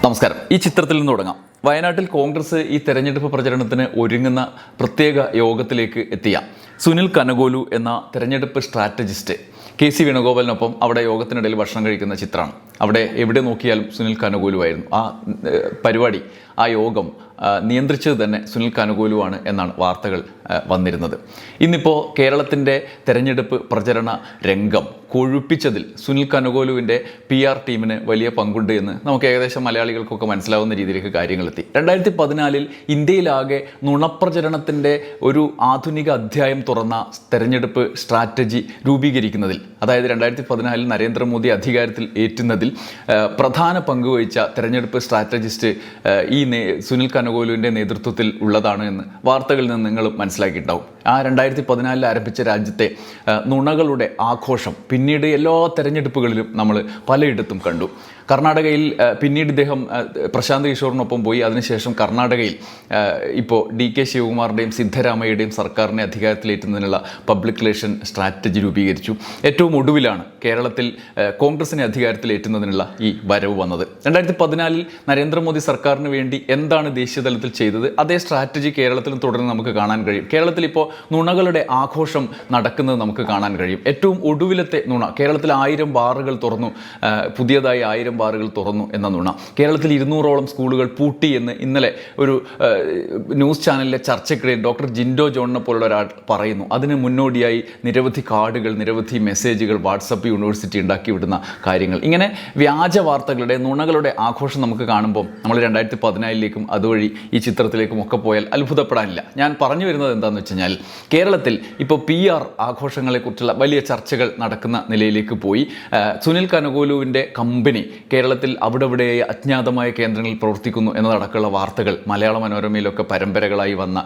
നമസ്കാരം. ഈ ചിത്രത്തിൽ നിന്ന് തുടങ്ങാം. വയനാട്ടിൽ കോൺഗ്രസ് ഈ തെരഞ്ഞെടുപ്പ് പ്രചരണത്തിന് ഒരുങ്ങുന്ന പ്രത്യേക യോഗത്തിലേക്ക് എത്തിയ സുനിൽ കനകോലു എന്ന തെരഞ്ഞെടുപ്പ് സ്ട്രാറ്റജിസ്റ്റ് KC വേണുഗോപാലിനൊപ്പം അവിടെ യോഗത്തിനിടയിൽ ഭക്ഷണം കഴിക്കുന്ന ചിത്രമാണ്. അവിടെ എവിടെ നോക്കിയാലും സുനിൽ കനകോലു ആയിരുന്നു. ആ പരിപാടി, ആ യോഗം നിയന്ത്രിച്ചത് തന്നെ സുനിൽ കനകോലുവാണ് എന്നാണ് വാർത്തകൾ വന്നിരുന്നത്. ഇന്നിപ്പോൾ കേരളത്തിൻ്റെ തെരഞ്ഞെടുപ്പ് പ്രചരണ രംഗം കൊഴുപ്പിച്ചതിൽ സുനിൽ കനകോലുവിൻ്റെ PR ടീമിന് വലിയ പങ്കുണ്ട് എന്ന് നമുക്ക് ഏകദേശം മലയാളികൾക്കൊക്കെ മനസ്സിലാവുന്ന രീതിയിലേക്ക് കാര്യങ്ങളെത്തി. 2014 ഇന്ത്യയിലാകെ നുണപ്രചരണത്തിൻ്റെ ഒരു ആധുനിക അധ്യായം തുറന്ന തെരഞ്ഞെടുപ്പ് സ്ട്രാറ്റജി രൂപീകരിക്കുന്നതിൽ, അതായത് 2014 നരേന്ദ്രമോദി അധികാരത്തിൽ ഏറ്റുന്നതിൽ പ്രധാന പങ്കുവഹിച്ച തെരഞ്ഞെടുപ്പ് സ്ട്രാറ്റജിസ്റ്റ് ഈ സുനിൽ കനകോലുവിൻ്റെ നേതൃത്വത്തിൽ ഉള്ളതാണ് എന്ന് വാർത്തകളിൽ നിന്ന് നിങ്ങൾ മനസ്സിലാക്കിയിട്ടുണ്ടാവും. ആ 2014 ആരംഭിച്ച രാജ്യത്തെ നുണകളുടെ ആഘോഷം പിന്നീട് എല്ലാ തെരഞ്ഞെടുപ്പുകളിലും നമ്മൾ പലയിടത്തും കണ്ടു. കർണാടകയിൽ പിന്നീട് ഇദ്ദേഹം പ്രശാന്ത് കിഷോറിനൊപ്പം പോയി. അതിനുശേഷം കർണാടകയിൽ ഇപ്പോൾ DK ശിവകുമാറിൻ്റെയും സിദ്ധരാമയ്യയുടെയും സർക്കാരിനെ അധികാരത്തിലേറ്റുന്നതിനുള്ള പബ്ലിക് റിലേഷൻ സ്ട്രാറ്റജി രൂപീകരിച്ചു. ഏറ്റവും ഒടുവിലാണ് കേരളത്തിൽ കോൺഗ്രസിനെ അധികാരത്തിലേറ്റുന്നതിനുള്ള ഈ വരവ് വന്നത്. 2014 നരേന്ദ്രമോദി സർക്കാരിന് വേണ്ടി എന്താണ് ദേശീയ തലത്തിൽ ചെയ്തത്, അതേ സ്ട്രാറ്റജി കേരളത്തിലും തുടർന്ന് നമുക്ക് കാണാൻ കഴിയും. കേരളത്തിൽ ഇപ്പോൾ നുണകളുടെ ആഘോഷം നടക്കുന്നത് നമുക്ക് കാണാൻ കഴിയും. ഏറ്റവും ഒടുവിലത്തെ നുണ, കേരളത്തിൽ 1000 ബാറുകൾ തുറന്നു, പുതിയതായി 1000 ബാറുകൾ തുറന്നു എന്ന നുണ. കേരളത്തിൽ 200ഓളം സ്കൂളുകൾ പൂട്ടി എന്ന് ഇന്നലെ ഒരു ന്യൂസ് ചാനലിലെ ചർച്ചയ്ക്കിടയിൽ ഡോക്ടർ ജിൻഡോ ജോണിനെ പോലുള്ള ഒരാൾ പറയുന്നു. അതിന് മുന്നോടിയായി നിരവധി കാർഡുകൾ, നിരവധി മെസ്സേജുകൾ വാട്സപ്പ് യൂണിവേഴ്സിറ്റി ഉണ്ടാക്കി വിടുന്ന കാര്യങ്ങൾ, ഇങ്ങനെ വ്യാജ വാർത്തകളുടെ, നുണകളുടെ ആഘോഷം നമുക്ക് കാണുമ്പോൾ നമ്മൾ 2014ലേക്കും അതുവഴി ഈ ചിത്രത്തിലേക്കും ഒക്കെ പോയാൽ അത്ഭുതപ്പെടാനില്ല. ഞാൻ പറഞ്ഞു വരുന്നത് എന്താണെന്ന് വെച്ച് കഴിഞ്ഞാൽ, കേരളത്തിൽ ഇപ്പോൾ PR ആഘോഷങ്ങളെക്കുറിച്ചുള്ള വലിയ ചർച്ചകൾ നടക്കുന്ന നിലയിലേക്ക് പോയി. സുനിൽ കനകോലുവിൻ്റെ കമ്പനി കേരളത്തിൽ അവിടെവിടെയായി അജ്ഞാതമായ കേന്ദ്രങ്ങളിൽ പ്രവർത്തിക്കുന്നു എന്നതടക്കമുള്ള വാർത്തകൾ മലയാള മനോരമയിലൊക്കെ പരമ്പരകളായി വന്ന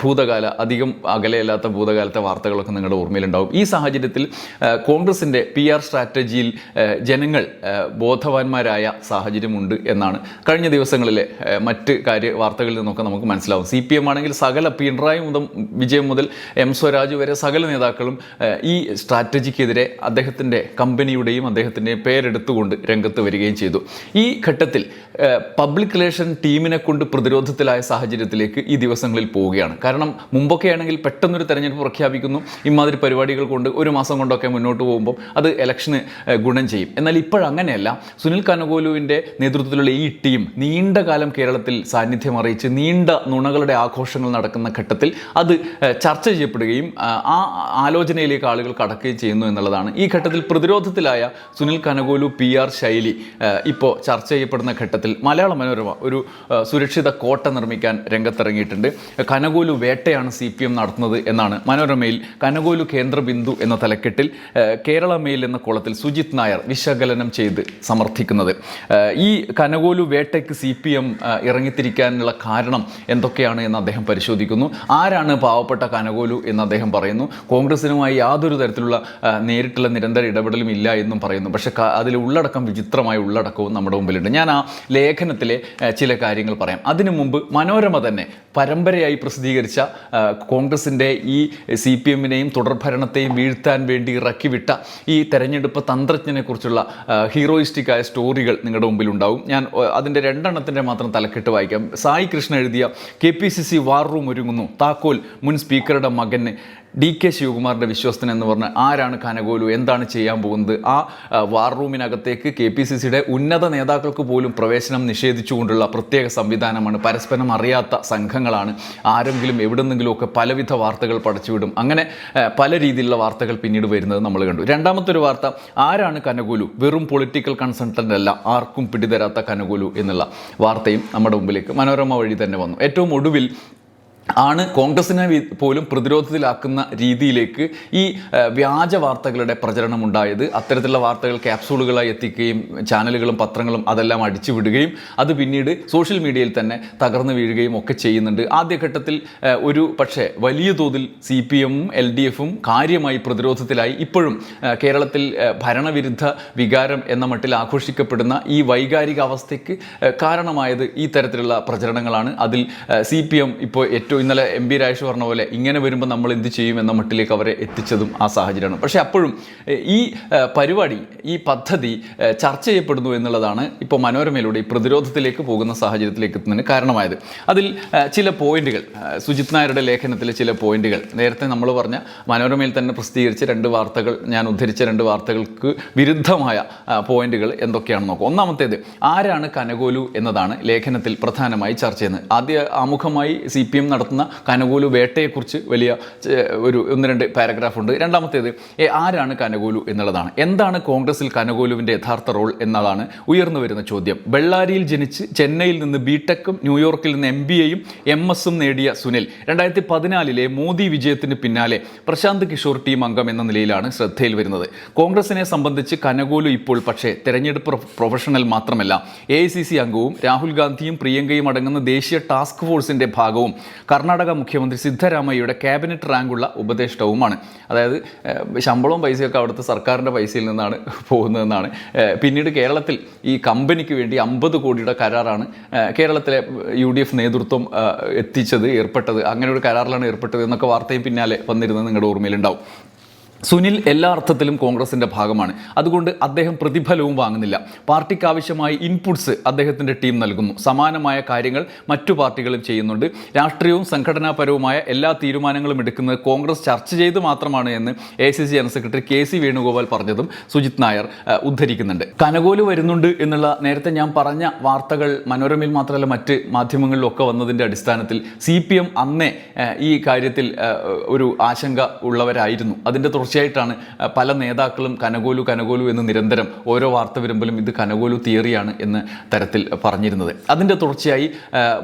ഭൂതകാല, അധികം അകലെയല്ലാത്ത ഭൂതകാലത്തെ വാർത്തകളൊക്കെ നിങ്ങളുടെ ഓർമ്മയിലുണ്ടാവും. ഈ സാഹചര്യത്തിൽ കോൺഗ്രസിൻ്റെ PR സ്ട്രാറ്റജിയിൽ ജനങ്ങൾ ബോധവാന്മാരായ സാഹചര്യമുണ്ട് എന്നാണ് കഴിഞ്ഞ ദിവസങ്ങളിലെ മറ്റ് വാർത്തകളിൽ നിന്നൊക്കെ നമുക്ക് മനസ്സിലാവും. CPM ആണെങ്കിൽ സകല, പിണറായി വിജയൻ മുതൽ M സ്വരാജ് വരെ സകല നേതാക്കളും ഈ സ്ട്രാറ്റജിക്കെതിരെ അദ്ദേഹത്തിൻ്റെ കമ്പനിയുടെയും അദ്ദേഹത്തിൻ്റെയും പേരെടുത്തുകൊണ്ട് രംഗത്ത് വരികയും ചെയ്തു. ഈ ഘട്ടത്തിൽ പബ്ലിക് റിലേഷൻ ടീമിനെ കൊണ്ട് പ്രതിരോധത്തിലായ സാഹചര്യത്തിലേക്ക് ഈ ദിവസങ്ങളിൽ പോവുകയാണ്. കാരണം മുമ്പൊക്കെ ആണെങ്കിൽ പെട്ടെന്നൊരു തെരഞ്ഞെടുപ്പ് പ്രഖ്യാപിക്കുന്നു, ഇമാതിരി പരിപാടികൾ കൊണ്ട് ഒരു മാസം കൊണ്ടൊക്കെ മുന്നോട്ട് പോകുമ്പോൾ അത് ഇലക്ഷന് ഗുണം ചെയ്യും. എന്നാൽ ഇപ്പോഴങ്ങനെയല്ല. സുനിൽ കനകോലുവിൻ്റെ നേതൃത്വത്തിലുള്ള ഈ ടീം നീണ്ട കാലം കേരളത്തിൽ സാന്നിധ്യം അറിയിച്ച് നീണ്ട നുണകളുടെ ആഘോഷങ്ങൾ നടക്കുന്ന ഘട്ടത്തിൽ അത് ചർച്ച ചെയ്യപ്പെടുകയും ആ ആലോചനയിലേക്ക് ആളുകൾ കടക്കുകയും ചെയ്യുന്നു എന്നുള്ളതാണ്. ഈ ഘട്ടത്തിൽ പ്രതിരോധത്തിലായ സുനിൽ കനകോലു PR ശൈലി ഇപ്പോൾ ചർച്ച ചെയ്യപ്പെടുന്ന ഘട്ടത്തിൽ മലയാള മനോരമ ഒരു സുരക്ഷിത കോട്ട നിർമ്മിക്കാൻ രംഗത്തിറങ്ങിയിട്ടുണ്ട്. കനകോലു വേട്ടയാണ് CPM നടത്തുന്നത് എന്നാണ് മനോരമയിൽ കനകോലു കേന്ദ്രബിന്ദു എന്ന തലക്കെട്ടിൽ കേരള മെയിൽ എന്ന കോളത്തിൽ സുജിത് നായർ വിശകലനം ചെയ്ത് സമർത്ഥിക്കുന്നത്. ഈ കനകോലു വേട്ടയ്ക്ക് CPM ഇറങ്ങിത്തിരിക്കാനുള്ള കാരണം എന്തൊക്കെയാണ് എന്ന് അദ്ദേഹം പരിശോധിക്കുന്നു. ആരാണ് പാവപ്പെട്ട കനകോലു എന്ന് അദ്ദേഹം പറയുന്നു. കോൺഗ്രസിനുമായി യാതൊരു തരത്തിലുള്ള നേരിട്ടുള്ള നിരന്തര ഇടപെടലും ഇല്ല എന്നും പറയുന്നു. പക്ഷേ അതിൽ ഉള്ളടക്കം, വിചിത്രമായ ഉള്ളടക്കവും നമ്മുടെ മുമ്പിലുണ്ട്. ഞാൻ ആ ലേഖനത്തിലെ ചില കാര്യങ്ങൾ പറയാം. അതിനു മുമ്പ് മനോരമ തന്നെ പരമ്പരയായി പ്രസിദ്ധീകരിച്ച കോൺഗ്രസിൻ്റെ ഈ CPMനെയും തുടർഭരണത്തെയും വീഴ്ത്താൻ വേണ്ടി ഇറക്കിവിട്ട ഈ തെരഞ്ഞെടുപ്പ് തന്ത്രജ്ഞനെക്കുറിച്ചുള്ള ഹീറോയിസ്റ്റിക്കായ സ്റ്റോറികൾ നിങ്ങളുടെ മുമ്പിലുണ്ടാവും. ഞാൻ അതിൻ്റെ 2 എണ്ണത്തിൻ്റെ മാത്രം തലക്കെട്ട് വായിക്കാം. സായി കൃഷ്ണ എഴുതിയ KPCC വാർ റൂം ഒരുങ്ങുന്നു, താക്കോൽ മുൻ സ്പീക്കറുടെ മകന് DK ശിവകുമാറിൻ്റെ വിശ്വസ്തൻ എന്ന് പറഞ്ഞ് ആരാണ് കനകോലു, എന്താണ് ചെയ്യാൻ പോകുന്നത്? ആ വാർ റൂമിനകത്തേക്ക് KPCCയുടെ ഉന്നത നേതാക്കൾക്ക് പോലും പ്രവേശനം നിഷേധിച്ചുകൊണ്ടുള്ള പ്രത്യേക സംവിധാനമാണ്. പരസ്പരം അറിയാത്ത സംഘങ്ങളാണ്. ആരെങ്കിലും എവിടെന്നെങ്കിലുമൊക്കെ പലവിധ വാർത്തകൾ പടച്ചുവിടും. അങ്ങനെ പല രീതിയിലുള്ള വാർത്തകൾ പിന്നീട് വരുന്നത് നമ്മൾ കണ്ടു. രണ്ടാമത്തെ ഒരു വാർത്ത, ആരാണ് കനകോലു? വെറും പൊളിറ്റിക്കൽ കൺസൾട്ടൻ്റ് അല്ല, ആർക്കും പിടിതരാത്ത കനകോലു എന്നുള്ള വാർത്തയും നമ്മുടെ മുമ്പിലേക്ക് മനോരമ വഴി തന്നെ വന്നു. ഏറ്റവും ഒടുവിൽ ആണ് കോൺഗ്രസിനെ പോലും പ്രതിരോധത്തിലാക്കുന്ന രീതിയിലേക്ക് ഈ വ്യാജ വാർത്തകളുടെ പ്രചരണം ഉണ്ടായത്. അത്തരത്തിലുള്ള വാർത്തകൾ ക്യാപ്സൂളുകളായി എത്തിക്കുകയും ചാനലുകളും പത്രങ്ങളും അതെല്ലാം അടിച്ചുവിടുകയും അത് പിന്നീട് സോഷ്യൽ മീഡിയയിൽ തന്നെ തകർന്നു വീഴുകയും ഒക്കെ ചെയ്യുന്നുണ്ട്. ആദ്യഘട്ടത്തിൽ പക്ഷേ വലിയ തോതിൽ CPMഉം LDFും കാര്യമായി പ്രതിരോധത്തിലായി. ഇപ്പോഴും കേരളത്തിൽ ഭരണവിരുദ്ധ വികാരം എന്ന മട്ടിൽ ആഘോഷിക്കപ്പെടുന്ന ഈ വൈകാരിക അവസ്ഥയ്ക്ക് കാരണമായത് ഈ തരത്തിലുള്ള പ്രചരണങ്ങളാണ്. അതിൽ CPM ഇപ്പോൾ ഏറ്റവും ഇന്നലെ MP രാജേഷ് പറഞ്ഞ പോലെ ഇങ്ങനെ വരുമ്പോൾ നമ്മൾ എന്ത് ചെയ്യും എന്ന മട്ടിലേക്ക് അവരെ എത്തിച്ചതും ആ സാഹചര്യമാണ്. പക്ഷേ അപ്പോഴും ഈ പരിപാടി, ഈ പദ്ധതി ചർച്ച ചെയ്യപ്പെടുന്നു എന്നുള്ളതാണ് ഇപ്പോൾ മനോരമയിലൂടെ ഈ പ്രതിരോധത്തിലേക്ക് പോകുന്ന സാഹചര്യത്തിലേക്ക് എത്തുന്നതിന് കാരണമായത്. അതിൽ ചില പോയിന്റുകൾ, സുജിത് നായരുടെ ലേഖനത്തിലെ ചില പോയിന്റുകൾ, നേരത്തെ നമ്മൾ പറഞ്ഞ മനോരമയിൽ തന്നെ പ്രസിദ്ധീകരിച്ച 2 വാർത്തകൾ, ഞാൻ ഉദ്ധരിച്ച 2 വാർത്തകൾക്ക് വിരുദ്ധമായ പോയിന്റുകൾ എന്തൊക്കെയാണെന്ന് നോക്കാം. ഒന്നാമത്തേത്, ആരാണ് കനകോലു എന്നതാണ് ലേഖനത്തിൽ പ്രധാനമായി ചർച്ച ചെയ്യുന്നത്. ആമുഖമായി CPM നടത്തുന്ന കനകോലു വേട്ടയെക്കുറിച്ച് വലിയ ഒരു 1-2 പാരഗ്രാഫുണ്ട്. രണ്ടാമത്തേത്, ആരാണ് കനകോലു എന്നുള്ളതാണ്. എന്താണ് കോൺഗ്രസിൽ കനകോലുവിൻ്റെ യഥാർത്ഥ റോൾ എന്നതാണ് ഉയർന്നു വരുന്ന ചോദ്യം. ബെള്ളാരിയിൽ ജനിച്ച് ചെന്നൈയിൽ നിന്ന് ബിടെക്കും ന്യൂയോർക്കിൽ നിന്ന് MBAയും MS-ഉം നേടിയ സുനിൽ 2014 മോദി വിജയത്തിന് പിന്നാലെ പ്രശാന്ത് കിഷോർ ടീം അംഗം എന്ന നിലയിലാണ് ശ്രദ്ധയിൽ വരുന്നത്. കോൺഗ്രസിനെ സംബന്ധിച്ച് കനകോലു ഇപ്പോൾ പക്ഷേ തെരഞ്ഞെടുപ്പ് പ്രൊഫഷണൽ മാത്രമല്ല, AICC അംഗവും രാഹുൽ ഗാന്ധിയും പ്രിയങ്കയും അടങ്ങുന്ന ദേശീയ ടാസ്ക് ഫോഴ്സിൻ്റെ ഭാഗവും കർണാടക മുഖ്യമന്ത്രി സിദ്ധരാമയ്യയുടെ ക്യാബിനറ്റ് റാങ്കുള്ള ഉപദേഷ്ടാവുമാണ്. അതായത് ശമ്പളവും പൈസയൊക്കെ അവിടുത്തെ സർക്കാരിൻ്റെ പൈസയിൽ നിന്നാണ് പോകുന്നതെന്നാണ്. പിന്നീട് കേരളത്തിൽ ഈ കമ്പനിക്ക് വേണ്ടി 50 കോടിയുടെ കരാറാണ് കേരളത്തിലെ UDF നേതൃത്വം ഏർപ്പെട്ടത്. അങ്ങനെ ഒരു കരാറിലാണ് ഏർപ്പെട്ടത് എന്നൊക്കെ വാർത്തയും പിന്നാലെ വന്നിരുന്നത് നിങ്ങളുടെ ഓർമ്മയിലുണ്ടാവും. സുനിൽ എല്ലാ അർത്ഥത്തിലും കോൺഗ്രസിൻ്റെ ഭാഗമാണ്. അതുകൊണ്ട് അദ്ദേഹം പ്രതിഫലവും വാങ്ങുന്നില്ല. പാർട്ടിക്ക് ആവശ്യമായ ഇൻപുട്സ് അദ്ദേഹത്തിൻ്റെ ടീം നൽകുന്നു. സമാനമായ കാര്യങ്ങൾ മറ്റു പാർട്ടികളും ചെയ്യുന്നുണ്ട്. രാഷ്ട്രീയവും സംഘടനാപരവുമായ എല്ലാ തീരുമാനങ്ങളും എടുക്കുന്നത് കോൺഗ്രസ് ചർച്ച ചെയ്ത് മാത്രമാണ് എന്ന് AICC general secretary KC Venugopal പറഞ്ഞതും സുജിത് നായർ ഉദ്ധരിക്കുന്നുണ്ട്. കനകോലു വരുന്നുണ്ട് എന്നുള്ള നേരത്തെ ഞാൻ പറഞ്ഞ വാർത്തകൾ മനോരമയിൽ മാത്രമല്ല മറ്റ് മാധ്യമങ്ങളിലൊക്കെ വന്നതിൻ്റെ അടിസ്ഥാനത്തിൽ CPM അന്നേ ഈ കാര്യത്തിൽ ഒരു ആശങ്ക ഉള്ളവരായിരുന്നു. അതിൻ്റെ തീർച്ചയായിട്ടാണ് പല നേതാക്കളും കനകോലു എന്ന് നിരന്തരം ഓരോ വാർത്ത വരുമ്പോഴും ഇത് കനകോലു തിയറിയാണ് എന്ന തരത്തിൽ പറഞ്ഞിരുന്നത്. അതിൻ്റെ തുടർച്ചയായി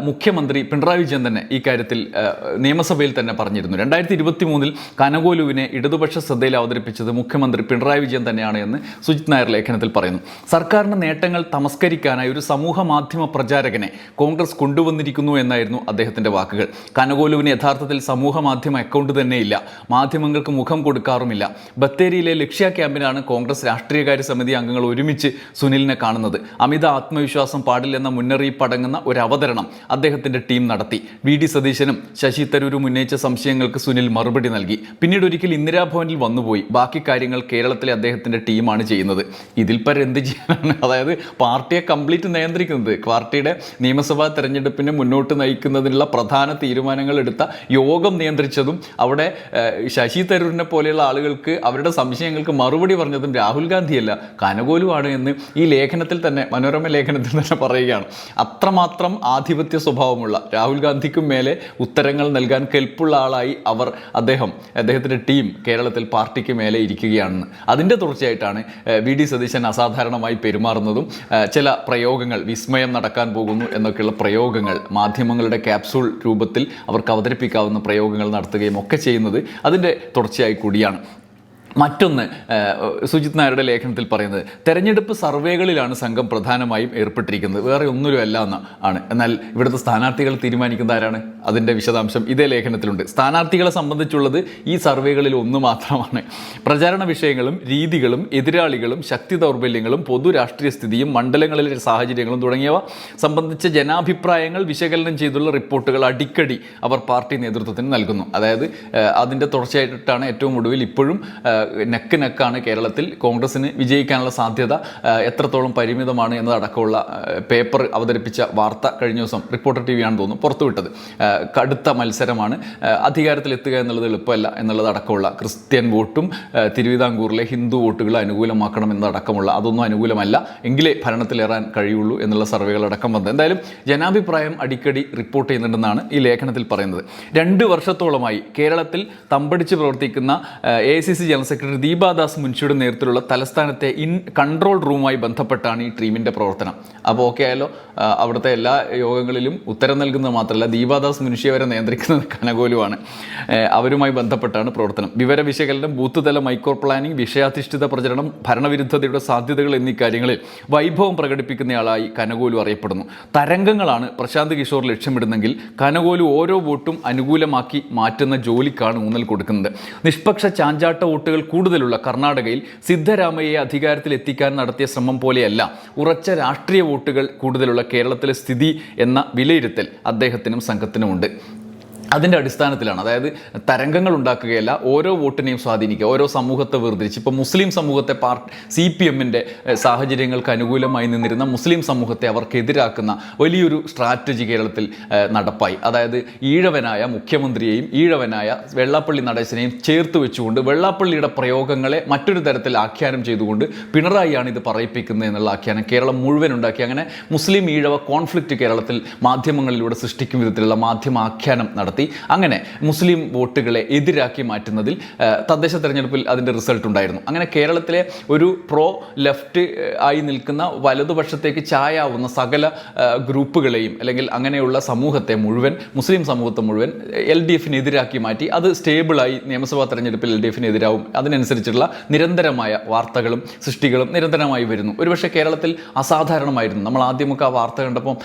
മുഖ്യമന്ത്രി പിണറായി വിജയൻ തന്നെ ഈ കാര്യത്തിൽ നിയമസഭയിൽ തന്നെ പറഞ്ഞിരുന്നു. 2023 കനകോലുവിനെ ഇടതുപക്ഷ ശ്രദ്ധയിൽ അവതരിപ്പിച്ചത് മുഖ്യമന്ത്രി പിണറായി വിജയൻ തന്നെയാണ് എന്ന് സുജിത് നായർ ലേഖനത്തിൽ പറയുന്നു. സർക്കാരിൻ്റെ നേട്ടങ്ങൾ തമസ്കരിക്കാനായി ഒരു സമൂഹ മാധ്യമ പ്രചാരകനെ കോൺഗ്രസ് കൊണ്ടുവന്നിരിക്കുന്നു എന്നായിരുന്നു അദ്ദേഹത്തിൻ്റെ വാക്കുകൾ. കനകോലുവിന് യഥാർത്ഥത്തിൽ സമൂഹ മാധ്യമ അക്കൗണ്ട് തന്നെയില്ല, മാധ്യമങ്ങൾക്ക് മുഖം കൊടുക്കാറുമില്ല. ബത്തേരിയിലെ ലക്ഷ്യ ക്യാമ്പിനാണ് കോൺഗ്രസ് രാഷ്ട്രീയകാര്യ സമിതി അംഗങ്ങൾ ഒരുമിച്ച് സുനിലിനെ കാണുന്നത്. അമിത ആത്മവിശ്വാസം പാടില്ലെന്ന മുന്നറിയിപ്പ് അടങ്ങുന്ന ഒരു അവതരണം അദ്ദേഹത്തിൻ്റെ ടീം നടത്തി. VD സതീശനും ശശി തരൂരും ഉന്നയിച്ച സംശയങ്ങൾക്ക് സുനിൽ മറുപടി നൽകി. പിന്നീട് ഒരിക്കൽ ഇന്ദിരാഭവനിൽ വന്നുപോയി. ബാക്കി കാര്യങ്ങൾ കേരളത്തിലെ അദ്ദേഹത്തിൻ്റെ ടീമാണ് ചെയ്യുന്നത്. ഇതിൽ പരം എന്ത് ചെയ്യാനാണ്? അതായത് പാർട്ടിയെ കംപ്ലീറ്റ് നിയന്ത്രിക്കുന്നത്, പാർട്ടിയുടെ നിയമസഭാ തെരഞ്ഞെടുപ്പിനെ മുന്നോട്ട് നയിക്കുന്നതിനുള്ള പ്രധാന തീരുമാനങ്ങൾ എടുത്ത യോഗം നിയന്ത്രിച്ചതും അവിടെ ശശി തരൂരിനെ പോലെയുള്ള ആളുകൾക്ക് അവരുടെ സംശയങ്ങൾക്ക് മറുപടി പറഞ്ഞതും രാഹുൽ ഗാന്ധിയല്ല, കനകോലുവാണ് എന്ന് ഈ ലേഖനത്തിൽ തന്നെ, മനോരമ ലേഖനത്തിൽ തന്നെ പറയുകയാണ്. അത്രമാത്രം ആധിപത്യ സ്വഭാവമുള്ള, രാഹുൽ ഗാന്ധിക്കും മേലെ ഉത്തരങ്ങൾ നൽകാൻ കെൽപ്പുള്ള ആളായി അദ്ദേഹത്തിൻ്റെ ടീം കേരളത്തിൽ പാർട്ടിക്ക് മേലെ ഇരിക്കുകയാണെന്ന്. അതിൻ്റെ തുടർച്ചയായിട്ടാണ് VD സതീശൻ അസാധാരണമായി പെരുമാറുന്നതും ചില പ്രയോഗങ്ങൾ, വിസ്മയം നടക്കാൻ പോകുന്നു എന്നൊക്കെയുള്ള പ്രയോഗങ്ങൾ മാധ്യമങ്ങളുടെ ക്യാപ്സൂൾ രൂപത്തിൽ അവർക്ക് അവതരിപ്പിക്കാവുന്ന പ്രയോഗങ്ങൾ നടത്തുകയും ഒക്കെ ചെയ്യുന്നത് അതിൻ്റെ തുടർച്ചയായി കൂടിയാണ്. മറ്റൊന്ന്, സുജിത് നായരുടെ ലേഖനത്തിൽ പറയുന്നത് തെരഞ്ഞെടുപ്പ് സർവേകളിലാണ് സംഘം പ്രധാനമായും ഏർപ്പെട്ടിരിക്കുന്നത്, വേറെ ഒന്നുമല്ല ആണ്. എന്നാൽ ഇവിടുത്തെ സ്ഥാനാർത്ഥികൾ തീരുമാനിക്കുന്ന ആരാണ്? അതിൻ്റെ വിശദാംശം ഇതേ ലേഖനത്തിലുണ്ട്. സ്ഥാനാർത്ഥികളെ സംബന്ധിച്ചുള്ളത് ഈ സർവേകളിൽ ഒന്ന് മാത്രമാണ്. പ്രചാരണ വിഷയങ്ങളും രീതികളും എതിരാളികളും ശക്തി ദൗർബല്യങ്ങളും പൊതു രാഷ്ട്രീയ സ്ഥിതിയും മണ്ഡലങ്ങളിലെ സാഹചര്യങ്ങളും തുടങ്ങിയവ സംബന്ധിച്ച ജനാഭിപ്രായങ്ങൾ വിശകലനം ചെയ്തുള്ള റിപ്പോർട്ടുകൾ അടിക്കടി അവർ പാർട്ടി നേതൃത്വത്തിന് നൽകുന്നു. അതായത് അതിൻ്റെ തുടർച്ചയായിട്ടാണ് ഏറ്റവും ഒടുവിൽ ഇപ്പോഴും നെക്കാണ് കേരളത്തിൽ കോൺഗ്രസിന് വിജയിക്കാനുള്ള സാധ്യത എത്രത്തോളം പരിമിതമാണ് എന്നതടക്കമുള്ള പേപ്പർ അവതരിപ്പിച്ച വാർത്ത കഴിഞ്ഞ ദിവസം റിപ്പോർട്ടർ TV ആണെന്ന് തോന്നുന്നു പുറത്തുവിട്ടത്. കടുത്ത മത്സരമാണ്, അധികാരത്തിലെത്തുക എന്നുള്ളത് എളുപ്പമല്ല എന്നുള്ളതടക്കമുള്ള, ക്രിസ്ത്യൻ വോട്ടും തിരുവിതാംകൂറിലെ ഹിന്ദു വോട്ടുകൾ അനുകൂലമാക്കണം എന്നതടക്കമുള്ള, അതൊന്നും അനുകൂലമല്ല എങ്കിലേ ഭരണത്തിലേറാൻ കഴിയുള്ളൂ എന്നുള്ള സർവേകളടക്കം വന്നത്. എന്തായാലും ജനാഭിപ്രായം അടിക്കടി റിപ്പോർട്ട് ചെയ്യുന്നുണ്ടെന്നാണ് ഈ ലേഖനത്തിൽ പറയുന്നത്. 2 വർഷത്തോളമായി കേരളത്തിൽ തമ്പടിച്ച് പ്രവർത്തിക്കുന്ന AICC ജനറൽ സെക്രട്ടറി ദീപാദാസ് മുൻഷിയുടെ നേതൃത്വത്തിലുള്ള തലസ്ഥാനത്തെ കൺട്രോൾ റൂമുമായി ബന്ധപ്പെട്ടാണ് ഈ ടീമിൻ്റെ പ്രവർത്തനം. അപ്പോൾ ഓക്കെ ആയാലോ, അവിടുത്തെ എല്ലാ യോഗങ്ങളിലും ഉത്തരം നൽകുന്നത് മാത്രമല്ല, ദീപാദാസ് മുൻഷിയെ വരെ നിയന്ത്രിക്കുന്നത് കനകോലുവാണ്. അവരുമായി ബന്ധപ്പെട്ടാണ് പ്രവർത്തനം. വിവര വിശകലനം, ബൂത്ത് തല മൈക്രോ പ്ലാനിംഗ്, വിഷയാധിഷ്ഠിത പ്രചരണം, ഭരണവിരുദ്ധതയുടെ സാധ്യതകൾ എന്നീ കാര്യങ്ങളിൽ വൈഭവം പ്രകടിപ്പിക്കുന്നയാളായി കനകോലു അറിയപ്പെടുന്നു. തരംഗങ്ങളാണ് പ്രശാന്ത് കിഷോർ ലക്ഷ്യമിടുന്നെങ്കിൽ കനകോലു ഓരോ വോട്ടും അനുകൂലമാക്കി മാറ്റുന്ന ജോലിക്കാണ് ഊന്നൽ കൊടുക്കുന്നത്. നിഷ്പക്ഷ ചാഞ്ചാട്ട വോട്ടുകൾ കൂടുതലുള്ള കർണാടകയിൽ സിദ്ധരാമയ്യയെ അധികാരത്തിൽ എത്തിക്കാൻ നടത്തിയ ശ്രമം പോലെയല്ല ഉറച്ച രാഷ്ട്രീയ വോട്ടുകൾ കൂടുതലുള്ള കേരളത്തിലെ സ്ഥിതി എന്ന വിലയിരുത്തൽ അദ്ദേഹത്തിനും സംഘത്തിനുമുണ്ട്. അതിൻ്റെ അടിസ്ഥാനത്തിലാണ്. അതായത് തരംഗങ്ങൾ ഉണ്ടാക്കുകയല്ല, ഓരോ വോട്ടിനെയും സ്വാധീനിക്കുക, ഓരോ സമൂഹത്തെ വേർതിരിച്ച്. ഇപ്പോൾ മുസ്ലിം സമൂഹത്തെ CPM-ൻ്റെ സാഹചര്യങ്ങൾക്ക് അനുകൂലമായി നിന്നിരുന്ന മുസ്ലിം സമൂഹത്തെ അവർക്കെതിരാക്കുന്ന വലിയൊരു സ്ട്രാറ്റജി കേരളത്തിൽ നടപ്പായി. അതായത് ഈഴവനായ മുഖ്യമന്ത്രിയെയും ഈഴവനായ വെള്ളാപ്പള്ളി നടേശനെയും ചേർത്ത് വെച്ചുകൊണ്ട് വെള്ളാപ്പള്ളിയുടെ പ്രയോഗങ്ങളെ മറ്റൊരു തരത്തിൽ ആഖ്യാനം ചെയ്തുകൊണ്ട് പിണറായിയാണ് ഇത് പറയിപ്പിക്കുന്നത് എന്നുള്ള ആഖ്യാനം കേരളം മുഴുവൻ ഉണ്ടാക്കി. അങ്ങനെ മുസ്ലിം ഈഴവ കോൺഫ്ലിക്റ്റ് കേരളത്തിൽ മാധ്യമങ്ങളിലൂടെ സൃഷ്ടിക്കും വിധത്തിലുള്ള മാധ്യമ ആഖ്യാനം നടത്തി. അങ്ങനെ മുസ്ലിം വോട്ടുകളെ എതിരാക്കി മാറ്റുന്നതിൽ തദ്ദേശ തെരഞ്ഞെടുപ്പിൽ അതിൻ്റെ റിസൾട്ട് ഉണ്ടായിരുന്നു. അങ്ങനെ കേരളത്തിലെ ഒരു പ്രോ ലെഫ്റ്റ് ആയി നിൽക്കുന്ന വലതുപക്ഷത്തേക്ക് ചായാവുന്ന സകല ഗ്രൂപ്പുകളെയും അല്ലെങ്കിൽ അങ്ങനെയുള്ള സമൂഹത്തെ മുഴുവൻ, മുസ്ലിം സമൂഹത്തെ മുഴുവൻ LDFന് എതിരാക്കി മാറ്റി. അത് സ്റ്റേബിളായി നിയമസഭാ തെരഞ്ഞെടുപ്പിൽ LDFന് എതിരാവും. അതിനനുസരിച്ചുള്ള നിരന്തരമായ വാർത്തകളും സൃഷ്ടികളും നിരന്തരമായി വരുന്നു. ഒരുപക്ഷെ കേരളത്തിൽ അസാധാരണമായിരുന്നു. നമ്മൾ ആദ്യമൊക്കെ ആ വാർത്ത കണ്ടപ്പോൾ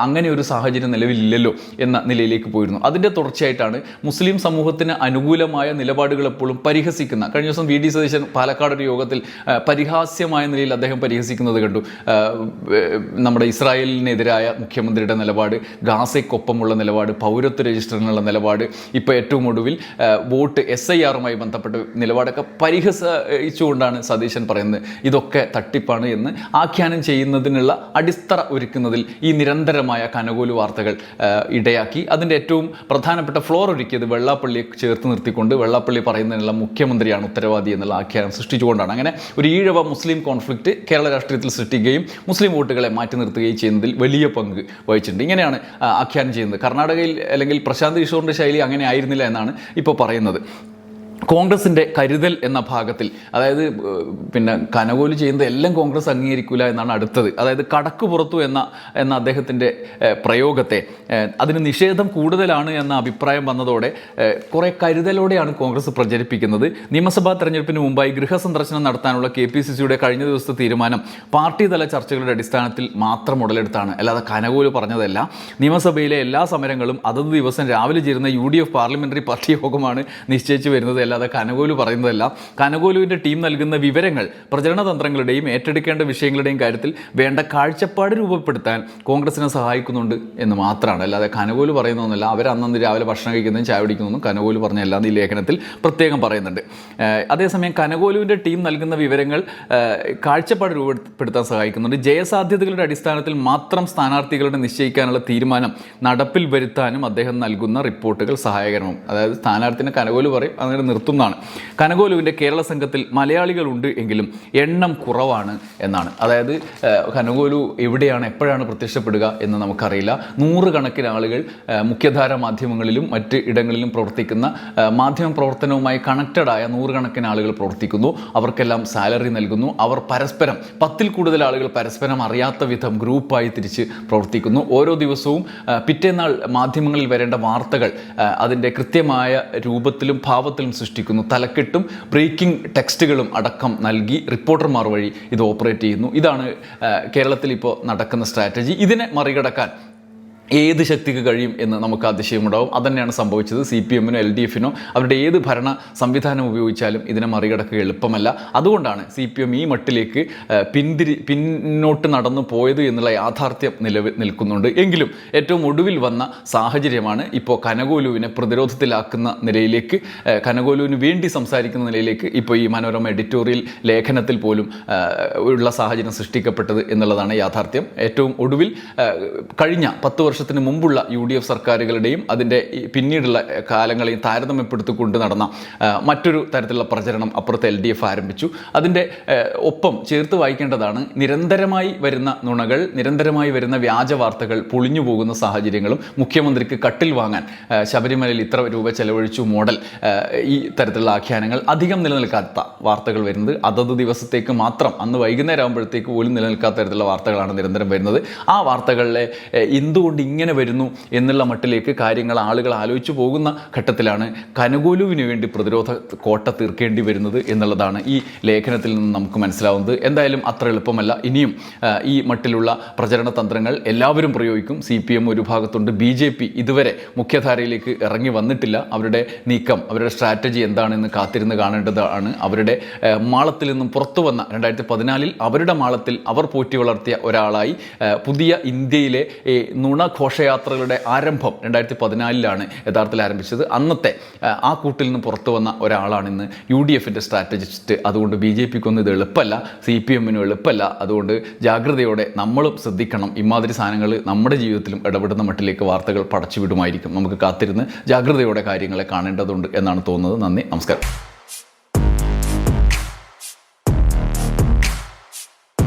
അങ്ങനെ ഒരു സാഹചര്യം നിലവിലില്ലല്ലോ എന്ന നിലയിലേക്ക് പോയിരുന്നു. അതിൻ്റെ തുടർച്ചയായിട്ടാണ് മുസ്ലിം സമൂഹത്തിന് അനുകൂലമായ നിലപാടുകൾ എപ്പോഴും പരിഹസിക്കുന്ന, കഴിഞ്ഞ ദിവസം VD സതീശൻ പാലക്കാട് ഒരു യോഗത്തിൽ പരിഹാസ്യമായ നിലയിൽ അദ്ദേഹം പരിഹസിക്കുന്നത് കണ്ടു. നമ്മുടെ ഇസ്രായേലിനെതിരായ മുഖ്യമന്ത്രിയുടെ നിലപാട്, ഗാസയ്ക്കൊപ്പമുള്ള നിലപാട്, പൗരത്വ രജിസ്റ്ററിനുള്ള നിലപാട്, ഇപ്പോൾ ഏറ്റവും ഒടുവിൽ വോട്ട് SIR-മായി ബന്ധപ്പെട്ട നിലപാടൊക്കെ പരിഹസിച്ചുകൊണ്ടാണ് സതീശൻ പറയുന്നത് ഇതൊക്കെ തട്ടിപ്പാണ് എന്ന് ആഖ്യാനം ചെയ്യുന്നതിനുള്ള അടിത്തറ ഒരുക്കുന്നതിൽ ഈ നിരന്തരമായ കനകോലു വാർത്തകൾ ഇടയാക്കി. അതിൻ്റെ ഏറ്റവും പ്രധാനപ്പെട്ട ഫ്ലോർ ഒരുക്കിയത് വെള്ളാപ്പള്ളിയെ ചേർത്ത് നിർത്തിക്കൊണ്ട് വെള്ളാപ്പള്ളി പറയുന്നതിനുള്ള മുഖ്യമന്ത്രിയാണ് ഉത്തരവാദി എന്നുള്ള ആഖ്യാനം സൃഷ്ടിച്ചുകൊണ്ടാണ്. അങ്ങനെ ഒരു ഈഴവ മുസ്ലിം കോൺഫ്ലിക്റ്റ് കേരള രാഷ്ട്രീയത്തിൽ സൃഷ്ടിക്കുകയും മുസ്ലിം വോട്ടുകളെ മാറ്റി നിർത്തുകയും ചെയ്യുന്നതിൽ വലിയ പങ്ക് വഹിച്ചിട്ടുണ്ട്. ഇങ്ങനെയാണ് ആഖ്യാനം ചെയ്യുന്നത്. കർണാടകയിൽ അല്ലെങ്കിൽ പ്രശാന്ത് കിഷോറിൻ്റെ ശൈലി അങ്ങനെ ആയിരുന്നില്ല എന്നാണ് ഇപ്പോൾ പറയുന്നത്. കോൺഗ്രസിൻ്റെ കരുതൽ എന്ന ഭാഗത്തിൽ, അതായത് കനകോലു ചെയ്യുന്നത് എല്ലാം കോൺഗ്രസ് അംഗീകരിക്കില്ല എന്നാണ് അടുത്തത്. അതായത് കടക്ക് പുറത്തു എന്ന അദ്ദേഹത്തിൻ്റെ പ്രയോഗത്തെ, അതിന് നിഷേധം കൂടുതലാണ് എന്ന അഭിപ്രായം വന്നതോടെ കുറേ കരുതലോടെയാണ് കോൺഗ്രസ് പ്രചരിപ്പിക്കുന്നത്. നിയമസഭാ തെരഞ്ഞെടുപ്പിന് മുമ്പായി ഗൃഹസന്ദർശനം നടത്താനുള്ള KPCCയുടെ കഴിഞ്ഞ ദിവസത്തെ തീരുമാനം പാർട്ടി തല ചർച്ചകളുടെ അടിസ്ഥാനത്തിൽ മാത്രം ഉടലെടുത്താണ്, അല്ലാതെ കനകോലു പറഞ്ഞതല്ല. നിയമസഭയിലെ എല്ലാ സമരങ്ങളും അതത് ദിവസം രാവിലെ ചേരുന്ന UDF പാർലമെൻ്ററി പാർട്ടി യോഗമാണ് നിശ്ചയിച്ചു വരുന്നത്, അല്ലാതെ കനകോലു പറയുന്നതല്ല. കനകോലുവിൻ്റെ ടീം നൽകുന്ന വിവരങ്ങൾ പ്രചരണ തന്ത്രങ്ങളുടെയും ഏറ്റെടുക്കേണ്ട വിഷയങ്ങളുടെയും കാര്യത്തിൽ വേണ്ട കാഴ്ചപ്പാട് രൂപപ്പെടുത്താൻ കോൺഗ്രസിനെ സഹായിക്കുന്നുണ്ട് എന്ന് മാത്രമാണ്, അല്ലാതെ കനകോലു പറയുന്നതൊന്നുമല്ല. അവർ അന്നന്ന് രാവിലെ ഭക്ഷണം കഴിക്കുന്നതും ചായ പിടിക്കുന്നതും കനകോലു പറഞ്ഞല്ല എന്ന് ഈ ലേഖനത്തിൽ പ്രത്യേകം പറയുന്നുണ്ട്. അതേസമയം കനകോലുവിൻ്റെ ടീം നൽകുന്ന വിവരങ്ങൾ കാഴ്ചപ്പാട് രൂപപ്പെടുത്താൻ സഹായിക്കുന്നുണ്ട്. ജയസാധ്യതകളുടെ അടിസ്ഥാനത്തിൽ മാത്രം സ്ഥാനാർത്ഥികളുടെ നിശ്ചയിക്കാനുള്ള തീരുമാനം നടപ്പിൽ വരുത്താനും അദ്ദേഹം നൽകുന്ന റിപ്പോർട്ടുകൾ സഹായകരവും. അതായത് സ്ഥാനാർത്ഥിനെ കനകോലു പറയും, അങ്ങനെ നിർത്തുന്നതാണ്. കനകോലുവിൻ്റെ കേരള സംഘത്തിൽ മലയാളികളുണ്ട് എങ്കിലും എണ്ണം കുറവാണ് എന്നാണ്. അതായത് കനകോലു എവിടെയാണ് എപ്പോഴാണ് പ്രത്യക്ഷപ്പെടുക എന്ന് നമുക്കറിയില്ല. നൂറുകണക്കിന് ആളുകൾ മുഖ്യധാര മാധ്യമങ്ങളിലും മറ്റ് ഇടങ്ങളിലും പ്രവർത്തിക്കുന്ന, മാധ്യമ പ്രവർത്തനവുമായി കണക്റ്റഡായ നൂറുകണക്കിന് ആളുകൾ പ്രവർത്തിക്കുന്നു. അവർക്കെല്ലാം സാലറി നൽകുന്നു. അവർ പരസ്പരം 10-ൽ കൂടുതൽ ആളുകൾ പരസ്പരം അറിയാത്ത വിധം ഗ്രൂപ്പായി തിരിച്ച് പ്രവർത്തിക്കുന്നു. ഓരോ ദിവസവും പിറ്റേന്നാൾ മാധ്യമങ്ങളിൽ വരേണ്ട വാർത്തകൾ അതിൻ്റെ കൃത്യമായ രൂപത്തിലും ഭാവത്തിലും സൃഷ്ടിക്കുന്നു. തലക്കെട്ടും ബ്രേക്കിംഗ് ടെക്സ്റ്റുകളും അടക്കം നൽകി റിപ്പോർട്ടർമാർ വഴി ഇത് ഓപ്പറേറ്റ് ചെയ്യുന്നു. ഇതാണ് കേരളത്തിൽ ഇപ്പോൾ നടക്കുന്ന സ്ട്രാറ്റജി. ഇതിനെ മറികടക്കാൻ ഏത് ശക്തിക്ക് കഴിയും എന്ന് നമുക്ക് അതിശയമുണ്ടാവും. അതന്നെയാണ് സംഭവിച്ചത്. CPM-നോ LDF-നോ അവരുടെ ഏത് ഭരണ സംവിധാനം ഉപയോഗിച്ചാലും ഇതിനെ മറികടക്കുക എളുപ്പമല്ല. അതുകൊണ്ടാണ് CPM ഈ മട്ടിലേക്ക് പിന്നോട്ട് നടന്നു പോയത് എന്നുള്ള യാഥാർത്ഥ്യം നിൽക്കുന്നുണ്ട്. എങ്കിലും ഏറ്റവും ഒടുവിൽ വന്ന സാഹചര്യമാണ് ഇപ്പോൾ കനകോലുവിനെ പ്രതിരോധത്തിലാക്കുന്ന നിലയിലേക്ക്, കനകോലുവിന് വേണ്ടി സംസാരിക്കുന്ന നിലയിലേക്ക് ഇപ്പോൾ ഈ മനോരമ എഡിറ്റോറിയൽ ലേഖനത്തിൽ പോലും ഉള്ള സാഹചര്യം സൃഷ്ടിക്കപ്പെട്ടത് എന്നുള്ളതാണ് യാഥാർത്ഥ്യം. ഏറ്റവും ഒടുവിൽ കഴിഞ്ഞ 10 വർഷത്തിന് മുമ്പുള്ള UDF സർക്കാരുകളുടെയും അതിൻ്റെ പിന്നീടുള്ള കാലങ്ങളെയും താരതമ്യപ്പെടുത്തിക്കൊണ്ട് നടന്ന മറ്റൊരു തരത്തിലുള്ള പ്രചരണം അപ്പുറത്ത് LDF ആരംഭിച്ചു. അതിൻ്റെ ഒപ്പം ചേർത്ത് വായിക്കേണ്ടതാണ് നിരന്തരമായി വരുന്ന നുണകൾ, നിരന്തരമായി വരുന്ന വ്യാജ വാർത്തകൾ, പൊളിഞ്ഞു പോകുന്ന സാഹചര്യങ്ങളും, മുഖ്യമന്ത്രിക്ക് കട്ടിൽ വാങ്ങാൻ ശബരിമലയിൽ ഇത്ര രൂപ ചെലവഴിച്ചു മോഡൽ, ഈ തരത്തിലുള്ള ആഖ്യാനങ്ങൾ, അധികം നിലനിൽക്കാത്ത വാർത്തകൾ വരുന്നത്, അതത് ദിവസത്തേക്ക് മാത്രം, അന്ന് വൈകുന്നേരം ആകുമ്പോഴത്തേക്ക് പോലും നിലനിൽക്കാത്ത തരത്തിലുള്ള വാർത്തകളാണ് നിരന്തരം വരുന്നത്. ആ വാർത്തകളിലെ എന്തുകൊണ്ട് ഇങ്ങനെ വരുന്നു എന്നുള്ള മട്ടിലേക്ക് കാര്യങ്ങൾ ആളുകൾ ആലോചിച്ചു പോകുന്ന ഘട്ടത്തിലാണ് കനകോലുവിന് വേണ്ടി പ്രതിരോധ കോട്ട തീർക്കേണ്ടി വരുന്നത് എന്നുള്ളതാണ് ഈ ലേഖനത്തിൽ നിന്ന് നമുക്ക് മനസ്സിലാവുന്നത്. എന്തായാലും അത്ര എളുപ്പമല്ല. ഇനിയും ഈ മട്ടിലുള്ള പ്രചരണ തന്ത്രങ്ങൾ എല്ലാവരും പ്രയോഗിക്കും. CPM ഒരു ഭാഗത്തുണ്ട്, BJP ഇതുവരെ മുഖ്യധാരയിലേക്ക് ഇറങ്ങി വന്നിട്ടില്ല. അവരുടെ നീക്കം, അവരുടെ സ്ട്രാറ്റജി എന്താണെന്ന് കാത്തിരുന്ന് കാണേണ്ടതാണ്. അവരുടെ മാളത്തിൽ നിന്നും പുറത്തു വന്ന 2014 അവരുടെ മാളത്തിൽ അവർ പോറ്റി വളർത്തിയ ഒരാളായി പുതിയ ഇന്ത്യയിലെ നുണ ഘോഷയാത്രകളുടെ ആരംഭം 2014 യഥാർത്ഥത്തിൽ ആരംഭിച്ചത്. അന്നത്തെ ആ കൂട്ടിൽ നിന്ന് പുറത്തു വന്ന ഒരാളാണ് ഇന്ന് UDFൻ്റെ സ്ട്രാറ്റജിസ്റ്റ്. അതുകൊണ്ട് BJPക്കൊന്നും ഇത് എളുപ്പമല്ല, CPMനും എളുപ്പമല്ല. അതുകൊണ്ട് ജാഗ്രതയോടെ നമ്മളും ശ്രദ്ധിക്കണം. ഇമാതിരി സാധനങ്ങൾ നമ്മുടെ ജീവിതത്തിലും ഇടപെടുന്ന മട്ടിലേക്ക് വാർത്തകൾ പടച്ചുവിടുമായിരിക്കും. നമുക്ക് കാത്തിരുന്ന് ജാഗ്രതയോടെ കാര്യങ്ങളെ കാണേണ്ടതുണ്ട് എന്നാണ് തോന്നുന്നത്. നന്ദി, നമസ്കാരം.